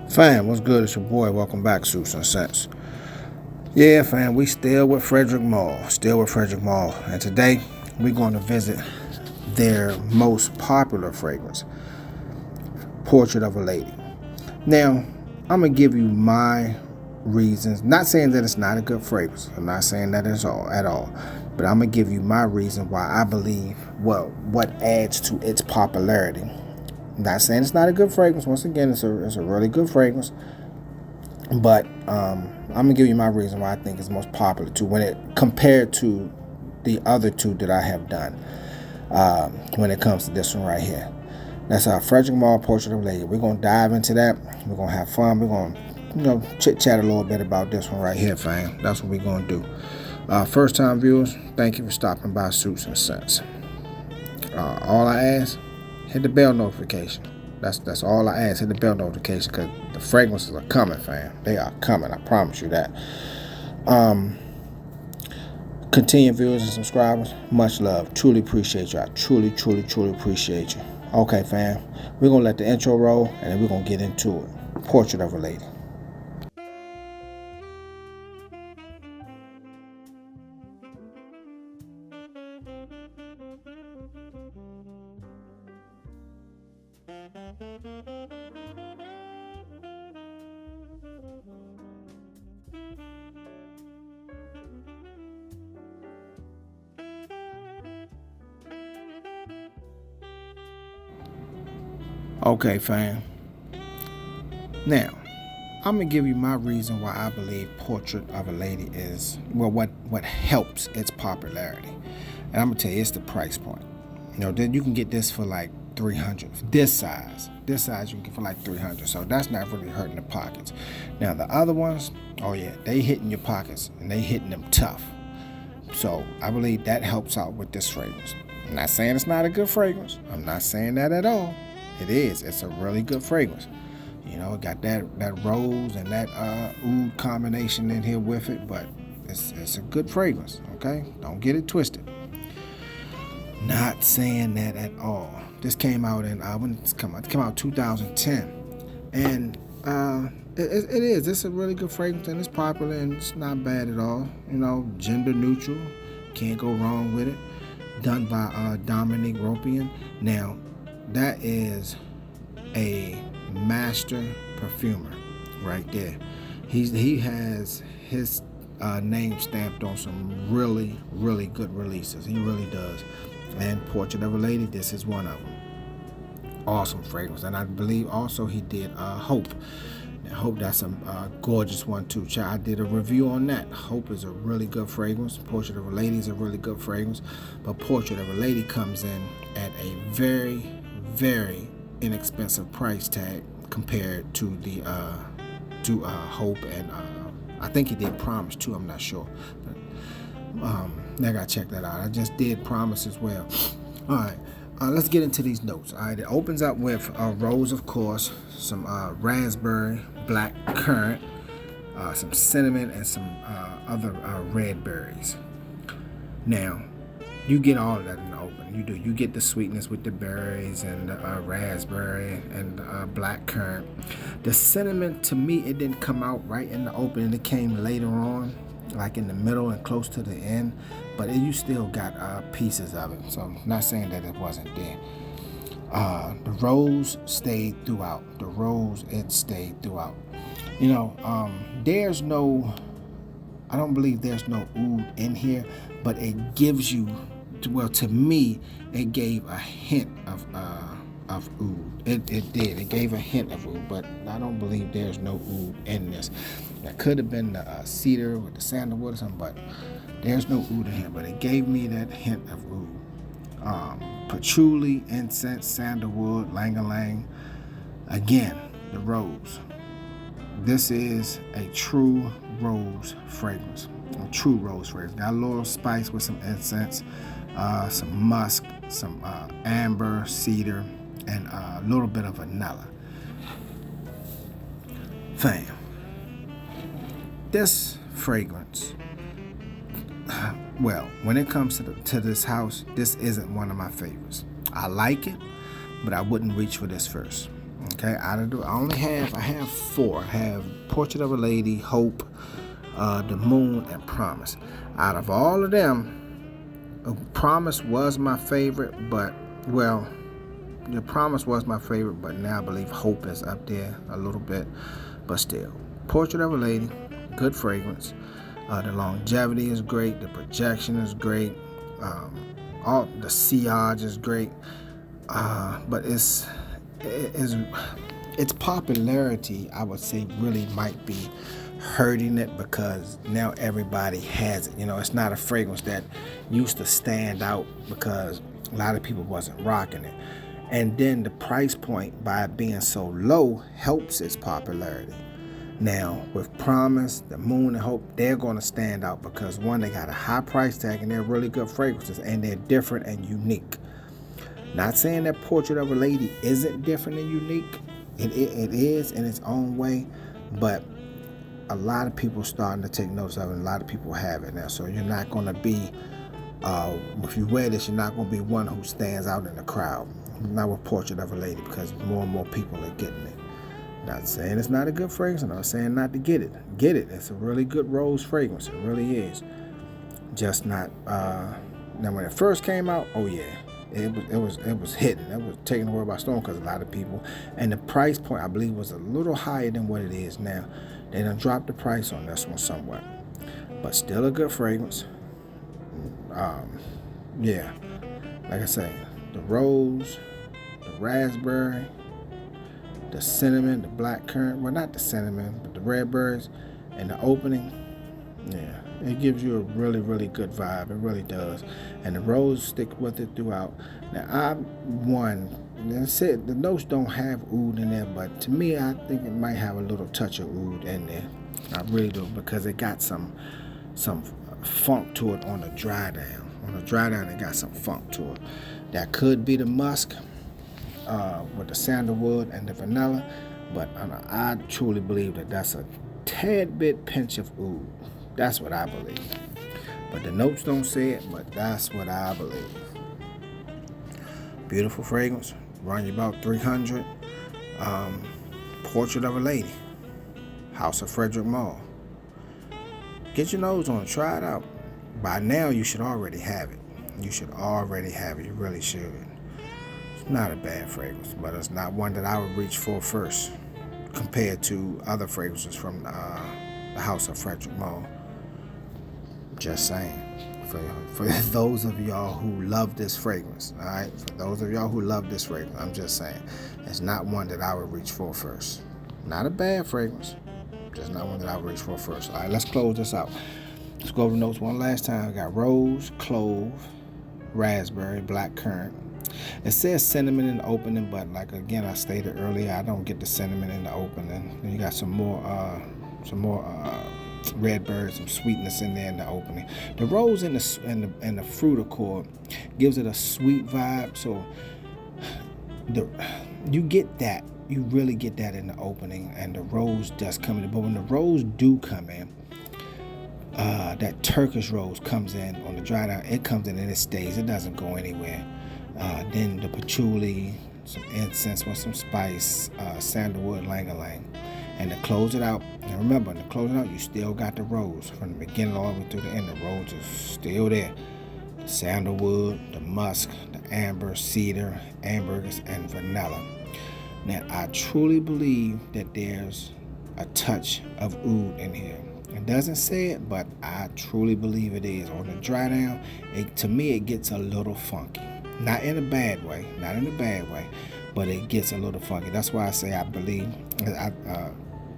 Fam, what's good? It's your boy. Welcome back, Suits and Sense. Yeah, fam, we still with Frederic Malle. Still with Frederic Malle. And today, we're going to visit their most popular fragrance, Portrait of a Lady. Now, I'm going to give you my reasons. Not saying that it's not a good fragrance. I'm not saying that at all. But I'm going to give you my reason why I believe, what adds to its popularity. Not saying it's not a good fragrance. Once again, it's a really good fragrance. But I'm gonna give you my reason why I think it's most popular too, when it compared to the other two that I have done. When it comes to this one right here, that's our Frederic Malle Portrait of a Lady. We're gonna dive into that. We're gonna have fun. We're gonna chit chat a little bit about this one right here, fam. That's what we're gonna do. First time viewers, thank you for stopping by Suits and Sense. All I ask, hit the bell notification. That's all I ask. Hit the bell notification because the fragrances are coming, fam. They are coming. I promise you that. Continued viewers and subscribers, much love. Truly appreciate you. I truly appreciate you. Okay, fam. We're gonna let the intro roll and then we're gonna get into it. Portrait of a Lady. Okay, fam. Now, I'm gonna give you my reason why I believe Portrait of a Lady is what helps its popularity, and I'm gonna tell you it's the price point. Then you can get this for like $300. This size you can get for like $300. So that's not really hurting the pockets. Now the other ones, oh yeah, they hitting your pockets and they hitting them tough. So I believe that helps out with this fragrance. I'm not saying it's not a good fragrance. I'm not saying that at all. It is. It's a really good fragrance. It got that rose and that oud combination in here with it, but it's a good fragrance. Okay, don't get it twisted. Not saying that at all. This came out in when it came out 2010, and it is. It's a really good fragrance and it's popular and it's not bad at all. Gender neutral, can't go wrong with it. Done by Dominique Ropian. Now, that is a master perfumer right there. He has his name stamped on some really good releases. He really does. And Portrait of a Lady, this is one of them. Awesome fragrance. And I believe also he did Hope. Now, Hope, that's a gorgeous one too. I did a review on that. Hope is a really good fragrance. Portrait of a Lady is a really good fragrance. But Portrait of a Lady comes in at a very inexpensive price tag compared to the Hope, and I think he did Promise too. I'm not sure, but I gotta check that out. I just did Promise as well. All right, let's get into these notes. All right, it opens up with rose, of course, some raspberry, black currant, some cinnamon, and some other red berries. Now, you get all of that in the open. You do. You get the sweetness with the berries and the raspberry and black currant. The cinnamon, to me, it didn't come out right in the open. It came later on, like in the middle and close to the end. But you still got pieces of it. So I'm not saying that it wasn't there. The rose stayed throughout. It stayed throughout. There's no, I don't believe there's no oud in here, but it gives you, well, to me, it gave a hint of oud. It did. It gave a hint of oud, but I don't believe there's no oud in this. That could have been the cedar with the sandalwood or something, but there's no oud in here. But it gave me that hint of oud. Patchouli, incense, sandalwood, lang-a-lang. Again, the rose. This is a true rose fragrance. Got a little spice with some incense, some musk, some amber, cedar, and a little bit of vanilla. Fam, this fragrance, well, when it comes to this house, this isn't one of my favorites. I like it, but I wouldn't reach for this first. Okay. Okay, I have 4. I have Portrait of a Lady, Hope, The Moon, and Promise. Out of all of them, Promise was my favorite, but the Promise was my favorite, but now I believe Hope is up there a little bit, but still. Portrait of a Lady, good fragrance. The longevity is great. The projection is great. All the sillage is great. But its popularity, I would say, really might be hurting it because now everybody has it. It's not a fragrance that used to stand out because a lot of people wasn't rocking it. And then the price point, by it being so low, helps its popularity. Now, with Promise, The Moon, and Hope, they're going to stand out because, one, they got a high price tag and they're really good fragrances and they're different and unique. Not saying that Portrait of a Lady isn't different and unique. It is in its own way, but a lot of people starting to take notice of it, and a lot of people have it now. So you're not going to be, if you wear this, you're not going to be one who stands out in the crowd. Not with Portrait of a Lady, because more and more people are getting it. Not saying it's not a good fragrance. I'm not saying not to get it. Get it. It's a really good rose fragrance. It really is. Just not. Now, when it first came out, oh yeah, it was hitting. It was taking the world by storm because a lot of people, and the price point, I believe, was a little higher than what it is now. They done dropped the price on this one somewhat, but still a good fragrance. Yeah, like I say, the rose, the raspberry, the cinnamon, the black currant, well, not the cinnamon, but the red berries, and the opening, yeah, it gives you a really, really good vibe. It really does. And the rose stick with it throughout. Now, the notes don't have oud in there, but to me, I think it might have a little touch of oud in there. I really do, because it got some funk to it on the dry down. On the dry down, it got some funk to it. That could be the musk, with the sandalwood and the vanilla, but I truly believe that that's a tad bit pinch of oud. That's what I believe. But the notes don't say it, but that's what I believe. Beautiful fragrance. Run you about $300. Portrait of a Lady, House of Frederic Malle. Get your nose on it. Try it out. By now, you should already have it. You really should. It's not a bad fragrance, but it's not one that I would reach for first compared to other fragrances from the House of Frederic Malle. Just saying. For those of y'all who love this fragrance, all right? For those of y'all who love this fragrance, I'm just saying, it's not one that I would reach for first. Not a bad fragrance, just not one that I would reach for first. All right, let's close this out. Let's go over the notes one last time. We got rose, clove, raspberry, black currant. It says cinnamon in the opening, but like again I stated earlier, I don't get the cinnamon in the opening. Then you got some more red berries, some sweetness in there in the opening. The rose and the fruit accord gives it a sweet vibe. So you get that. You really get that in the opening, and the rose does come in. But when the rose do come in, that Turkish rose comes in on the dry down. It comes in and it stays. It doesn't go anywhere. Then the patchouli, some incense with some spice, sandalwood, lang-a-lang. And to close it out, and remember, to close it out, you still got the rose. From the beginning all the way through the end, the rose is still there. The sandalwood, the musk, the amber, cedar, ambergris, and vanilla. Now, I truly believe that there's a touch of oud in here. It doesn't say it, but I truly believe it is. On the dry down, to me, it gets a little funky. Not in a bad way, but it gets a little funky. That's why I say I believe, it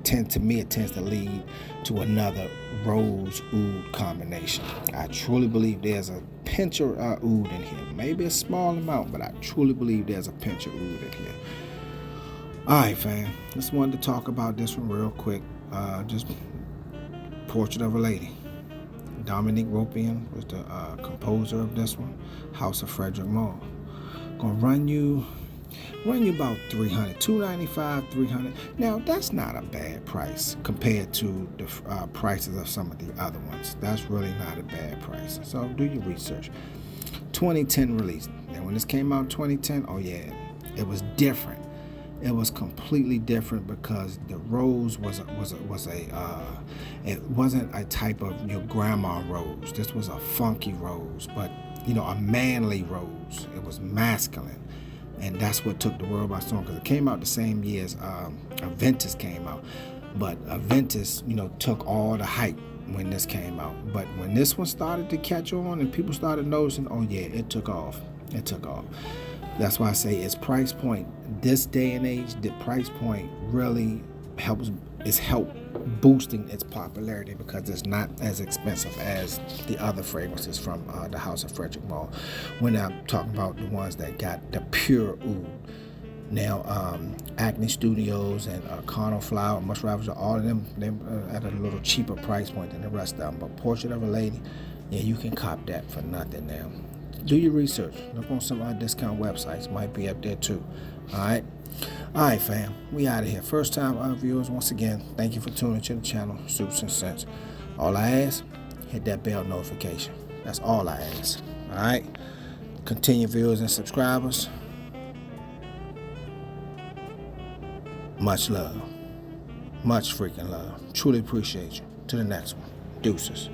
tends to lead to another rose oud combination. I truly believe there's a pinch of oud in here. Maybe a small amount, but I truly believe there's a pinch of oud in here. All right, fam. Just wanted to talk about this one real quick. Just Portrait of a Lady. Dominique Ropian was the composer of this one. House of Frederic Malle. Gonna run you about $300, $295, $300. Now that's not a bad price compared to the prices of some of the other ones. That's really not a bad price. So do your research. 2010 release. And when this came out in 2010, oh yeah, it was different. It was completely different because the rose it wasn't a type of your grandma rose. This was a funky rose, but a manly rose. It was masculine, and that's what took the world by storm, because it came out the same year as Aventus came out. But Aventus, took all the hype when this came out. But when this one started to catch on and people started noticing, oh yeah, it took off. It took off. That's why I say its price point, this day and age, the price point really help boosting its popularity, because it's not as expensive as the other fragrances from the house of Frederic Malle. When I'm talking about the ones that got the pure oud. Now, Acne Studios and Carnal Flower, Mush Ravage, all of them, they're at a little cheaper price point than the rest of them. But Portrait of a Lady, yeah, you can cop that for nothing now. Do your research. Look on some discount websites. Might be up there too. All right, fam. We out of here. First time viewers, once again, thank you for tuning to the channel, Soups and Scents. All I ask, hit that bell notification. That's all I ask. All right. Continue viewers and subscribers. Much love. Much freaking love. Truly appreciate you. To the next one. Deuces.